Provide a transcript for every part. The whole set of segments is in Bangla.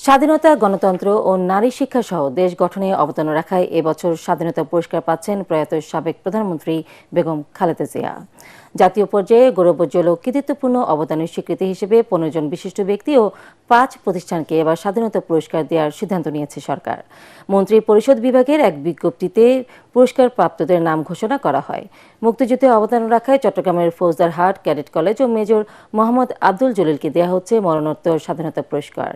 স্বাধীনতা, গণতন্ত্র ও নারী শিক্ষা সহ দেশ গঠনে অবদান রাখায় এবছর স্বাধীনতা পুরস্কার পাচ্ছেন প্রয়াত সাবেক প্রধানমন্ত্রী বেগম খালেদা জিয়া। জাতীয় পর্যায়ে গৌরবোজ্জ্বল ও কৃতিত্বপূর্ণ অবদানের স্বীকৃতি হিসেবে 15 জন বিশিষ্ট ব্যক্তি ও 5 প্রতিষ্ঠানকে এবার স্বাধীনতা পুরস্কার দেওয়ার সিদ্ধান্ত নিয়েছে সরকার। মন্ত্রী পরিষদ বিভাগের এক বিজ্ঞপ্তিতে পুরস্কার প্রাপ্তদের নাম ঘোষণা করা হয়। মুক্তিযুদ্ধে অবদান রাখায় চট্টগ্রামের ফৌজদারহাট ক্যাডেট কলেজ ও মেজর মোহাম্মদ আব্দুল জলিলকে দেওয়া হচ্ছে মরণোত্তর স্বাধীনতা পুরস্কার।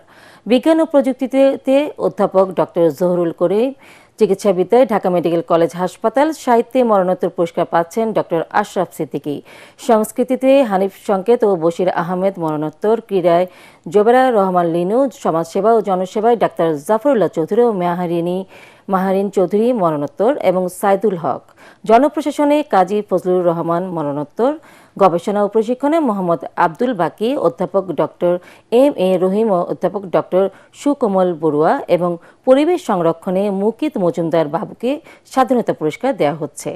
বিজ্ঞান ও প্রযুক্তিতে অধ্যাপক ডক্টর জহুরুল করিম, চিকিৎসাবিদ্যায় ঢাকা মেডিকেল কলেজ হাসপাতাল, সাহিত্যে মরণোত্তর পুরস্কার পাচ্ছেন ডক্টর আশরাফ সিদ্দিকী, সংস্কৃতিতে হানিফ সংকেত ও বশির আহমেদ মরণোত্তর, ক্রীড়ায় জোবেরা রহমান লিনু, সমাজসেবা ও জনসেবায় ডাক্তার জাফরুল্লাহ চৌধুরী ও মাহারিন চৌধুরী মরণোত্তর এবং সাইদুল হক, জনপ্রশাসনে কাজী ফজলুর রহমান মরণোত্তর, গবেষণা ও প্রশিক্ষণে মোহাম্মদ আব্দুল বাকি, অধ্যাপক ডক্টর এম.এ. রহিম ও অধ্যাপক ডক্টর সুকোমল বড়ুয়া এবং পরিবেশ সংরক্ষণে মুকিত মজুমদার বাবুকে স্বাধীনতা পুরস্কার দেওয়া হচ্ছে।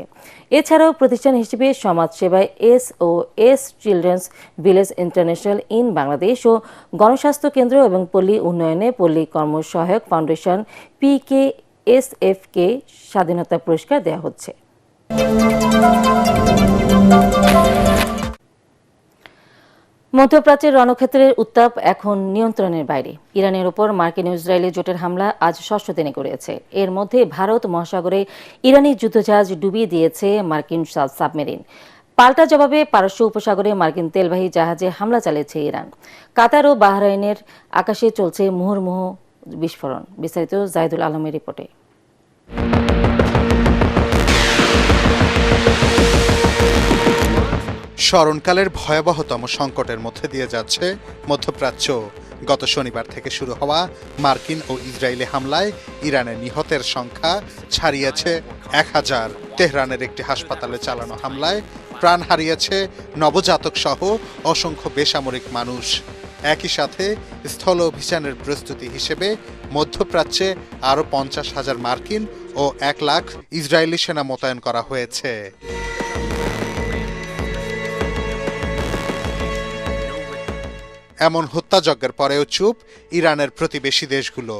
এছাড়াও প্রতিষ্ঠান হিসেবে সমাজসেবায় SOS children's village international in Bangladesh ও গণস্বাস্থ্য কেন্দ্র এবং পল্লী উন্নয়নে পল্লী কর্মসহায়ক ফাউন্ডেশন PKSF-কে স্বাধীনতা পুরস্কার দেওয়া হচ্ছে। মধ্যপ্রাচ্যের রণক্ষেত্রের উত্তাপ এখন নিয়ন্ত্রণের বাইরে। ইরানের ওপর মার্কিন ও ইসরায়েলি জোটের হামলা আজ 6ষ্ঠ দিনে গড়িয়েছে। এর মধ্যে ভারত মহাসাগরে ইরানি যুদ্ধজাহাজ ডুবিয়ে দিয়েছে মার্কিন সাবমেরিন। পাল্টা জবাবে পারস্য উপসাগরে মার্কিন তেলবাহী জাহাজে হামলা চালিয়েছে ইরান। কাতার ও বাহরাইনের আকাশে চলছে মুহুর্মুহু বিস্ফোরণ। বিস্তারিত জাহিদুল আলমের রিপোর্টে। স্মরণকালের ভয়াবহতম সংকটের মধ্যে দিয়ে যাচ্ছে মধ্যপ্রাচ্য। গত শনিবার থেকে শুরু হওয়া মার্কিন ও ইসরায়েলি হামলায় ইরানের নিহতের সংখ্যা ছাড়িয়েছে 1000। তেহরানের একটি হাসপাতালে চালানো হামলায় প্রাণ হারিয়েছে নবজাতক সহ অসংখ্য বেসামরিক মানুষ। একই সাথে স্থল অভিযানের প্রস্তুতি হিসেবে মধ্যপ্রাচ্যে আরও 50,000 মার্কিন ও 1 লাখ ইসরায়েলি সেনা মোতায়েন করা হয়েছে। এমন হত্যাযজ্ঞের পরেও চুপ ইরানের প্রতিবেশী দেশগুলো,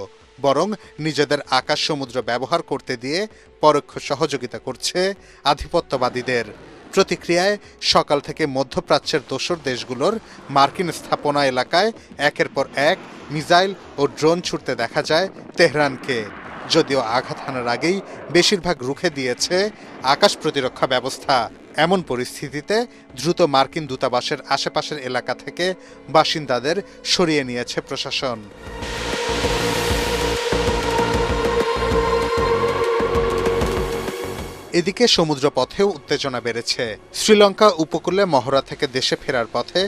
বরং নিজেদের আকাশ সমুদ্র ব্যবহার করতে দিয়ে পরোক্ষ সহযোগিতা করছে আধিপত্যবাদীদের। প্রতিক্রিয়ায় সকাল থেকে মধ্যপ্রাচ্যের দোসর দেশগুলোর মার্কিন স্থাপনা এলাকায় একের পর এক মিসাইল ও ড্রোন ছুটতে দেখা যায় তেহরানকে। যদিও আঘাত হানার আগেই বেশিরভাগ রুখে দিয়েছে আকাশ প্রতিরক্ষা ব্যবস্থা। এমন পরিস্থিতিতে দ্রুত মার্কিন দূতাবাসের আশেপাশের এলাকা থেকে বাসিন্দাদের সরিয়ে নিয়েছে প্রশাসন। এদিকে সমুদ্রপথেও উত্তেজনা বেড়েছে। শ্রীলঙ্কা উপকূলে মহড়া থেকে দেশে ফেরার পথে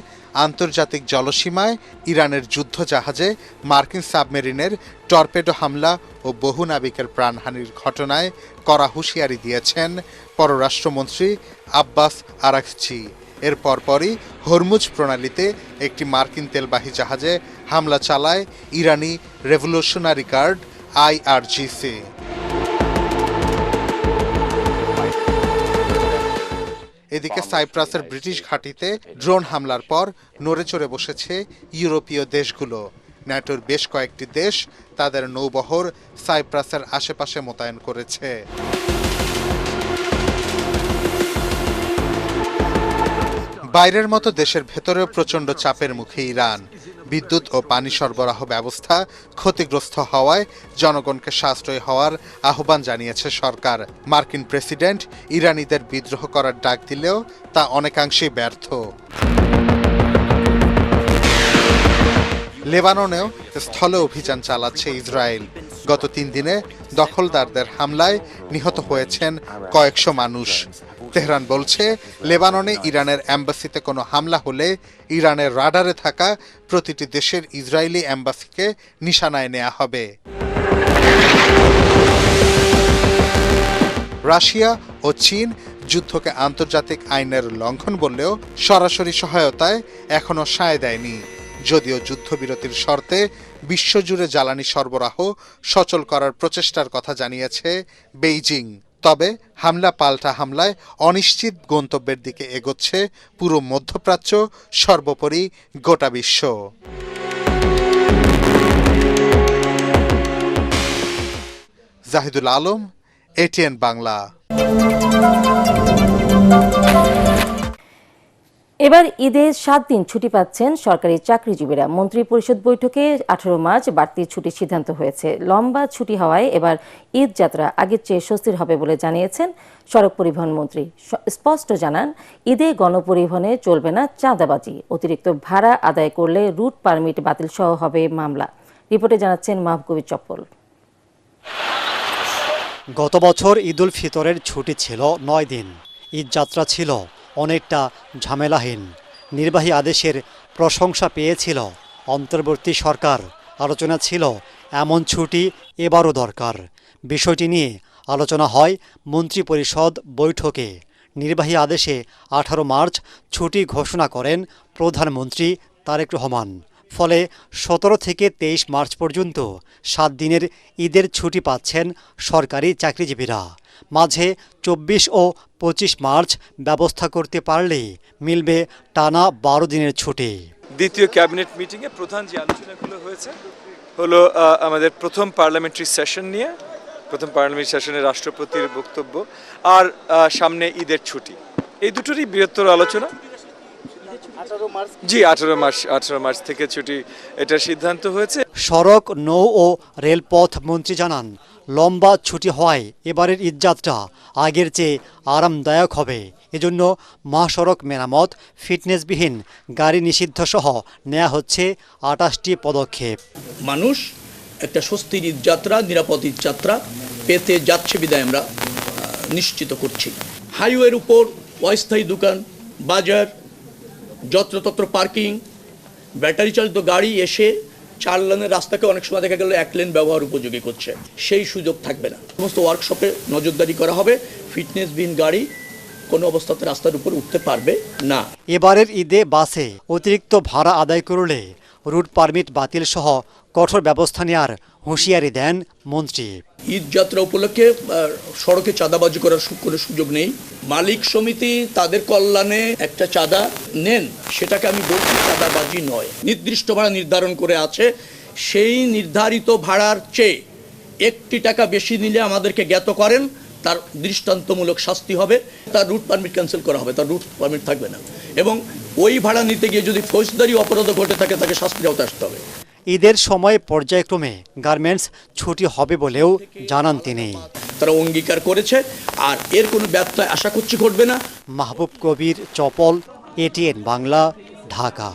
আন্তর্জাতিক জলসীমায় ইরানের যুদ্ধ জাহাজে মার্কিন সাবমেরিনের টর্পেডো হামলা ও বহু নাবিকের প্রাণহানির ঘটনায় কড়া হুঁশিয়ারি দিয়েছেন পররাষ্ট্রমন্ত্রী আব্বাস আরাঘচি। এর পরপরই হরমুজ প্রণালীতে একটি মার্কিন তেলবাহী জাহাজে হামলা চালায় ইরানি রেভলিউশনারি গার্ড IRGC। এদিকে সাইপ্রাসের ব্রিটিশ ঘাঁটিতে ড্রোন হামলার পর নড়েচড়ে বসেছে ইউরোপীয় দেশগুলো। ন্যাটোর বেশ কয়েকটি দেশ তাদের নৌবহর সাইপ্রাসের আশেপাশে মোতায়েন করেছে। বাইরের মতো দেশের ভেতরেও প্রচণ্ড চাপের মুখে ইরান। বিদ্যুৎ ও পানি সরবরাহ ব্যবস্থা ক্ষতিগ্রস্ত হওয়ায় জনগণকে সাশ্রয়ী হওয়ার আহ্বান জানিয়েছে সরকার। মার্কিন প্রেসিডেন্ট ইরানিদের বিদ্রোহ করার ডাক দিলেও তা অনেকাংশেই ব্যর্থ। লেবাননেও স্থল অভিযান চালাচ্ছে ইসরায়েল। গত 3 দিনে দখলদারদের হামলায় নিহত হয়েছেন কয়েকশো মানুষ। তেহরান বলছে, লেবাননে ইরানের এম্বাসিতে কোনো হামলা হলে ইরানের রাডারে থাকা প্রতিটি দেশের ইসরায়েলি এম্বাসিকে নিশানায় নেওয়া হবে। রাশিয়া ও চীন যুদ্ধকে আন্তর্জাতিক আইনের লঙ্ঘন বললেও সরাসরি সহায়তায় এখনও সায় দেয়নি। যদিও যুদ্ধবিরতির শর্তে বিশ্বজুড়ে জ্বালানি সরবরাহ সচল করার প্রচেষ্টার কথা জানিয়েছে বেইজিং। তবে হামলা পাল্টা হামলায় অনিশ্চিত গন্তব্যের দিকে এগোচ্ছে পুরো মধ্যপ্রাচ্য, সর্বোপরি গোটা বিশ্ব। জাহিদুল আলম, এটিএন বাংলা। এবার ঈদে 7 দিন ছুটি পাচ্ছেন সরকারি চাকরিজীবীরা। মন্ত্রী পরিষদ বৈঠকে 18 মার্চ বাড়তি ছুটির সিদ্ধান্ত হয়েছে। লম্বা ছুটি হওয়ায় এবার ঈদ যাত্রা আগের চেয়ে স্বস্তির হবে বলে জানিয়েছেন সড়ক পরিবহন মন্ত্রী। স্পষ্ট জানান, ঈদে গণপরিবহনে চলবে না চাঁদাবাজি। অতিরিক্ত ভাড়া আদায় করলে রুট পারমিট বাতিল সহ হবে মামলা। রিপোর্টে জানাচ্ছেন মাহবুব কবির চপ্পল। গত বছর ঈদুল ফিতরের ছুটি ছিল 9 দিন। ঈদ যাত্রা ছিল অনেকটা ঝামেলাহীন। নির্বাহী আদেশের প্রশংসা পেয়েছিল অন্তর্বর্তী সরকার। আলোচনা ছিল এমন ছুটি এবারও দরকার। বিষয়টি নিয়ে আলোচনা হয় মন্ত্রী পরিষদ বৈঠকে। নির্বাহী আদেশে 18 মার্চ ছুটি ঘোষণা করেন প্রধানমন্ত্রী তারেক রহমান। ফলে 17 থেকে 23 মার্চ পর্যন্ত 7 দিনের ঈদের ছুটি পাচ্ছেন সরকারি চাকরিজীবীরা। মাঝে 24 ও 25 মার্চ ব্যবস্থা করতে পারলেই মিলবে টানা 12 দিনের ছুটি। দ্বিতীয় ক্যাবিনেট মিটিংয়ে প্রধান যে আলোচনাগুলো হয়েছে হলো আমাদের প্রথম পার্লামেন্টারি সেশন নিয়ে, প্রথম পার্লামেন্টারি সেশনে রাষ্ট্রপতির বক্তব্য আর সামনে ঈদের ছুটি, এই দুটোরই বৃহত্তর আলোচনা। জি 18 মার্চ থেকে ছুটি, এটা সিদ্ধান্ত হয়েছে। সড়ক, নৌ ও রেলপথ মন্ত্রী জানান, লম্বা ছুটি হওয়ায় এবারের ঈদযাত্রা আগের চেয়ে আরামদায়ক হবে। এজন্য মহাসড়ক মেরামত, ফিটনেসবিহীন গাড়ি নিষিদ্ধ সহ নেওয়া হচ্ছে 28টি পদক্ষেপ। মানুষ একটা স্বস্তির ঈদযাত্রা, নিরাপদ ঈদযাত্রা পেতে যাচ্ছে বিদায় আমরা নিশ্চিত করছি। হাইওয়ের উপর অস্থায়ী দোকান, বাজার, যত্রতত্র পার্কিং, ব্যাটারি চালিত গাড়ি এসে 4 লেনের রাস্তাকে অনেক সময় দেখা গেল 1 লেন ব্যবহার উপযোগী করছে, সেই সুযোগ থাকবে না। সমস্ত ওয়ার্কশপে নজরদারি করা হবে, ফিটনেসবিহীন গাড়ি কোনো অবস্থাতে রাস্তার উপর উঠতে পারবে না। এবারের ঈদে বাসে অতিরিক্ত ভাড়া আদায় করলে রুট পারমিট বাতিল সহ কঠোর ব্যবস্থা নেওয়ার হুঁশিয়ারি দেন মন্ত্রী। ঈদ যাত্রা উপলক্ষে সড়কে চাঁদাবাজি করার কোনো সুযোগ নেই। মালিক সমিতি তাদের কল্যাণে একটা চাঁদা নেন, সেটাকে আমি বলছি চাঁদাবাজি নয়। নির্দিষ্ট ভাড়া নির্ধারণ করে আছে, সেই নির্ধারিত ভাড়ার চেয়ে 1 টাকা বেশি নিলে আমাদেরকে জ্ঞাত করেন, তার দৃষ্টান্তমূলক শাস্তি হবে, তার রুট পারমিট ক্যান্সেল করা হবে, তার রুট পারমিট থাকবে না। এবং ওই ভাড়া নিতে গিয়ে যদি ফৌজদারি অপরাধ ঘটে থাকে, তাকে শাস্তির আওতায় আসতে হবে। ঈদের সময় পর্যায়ক্রমে গার্মেন্টস ছুটি হবে বলেও জানান তিনি। তারা অঙ্গীকার করেছে, আর এর কোনো ব্যত্যয় আশা করছি ঘটবে না। মাহবুব কবির চপল, এটিএন বাংলা, ঢাকা।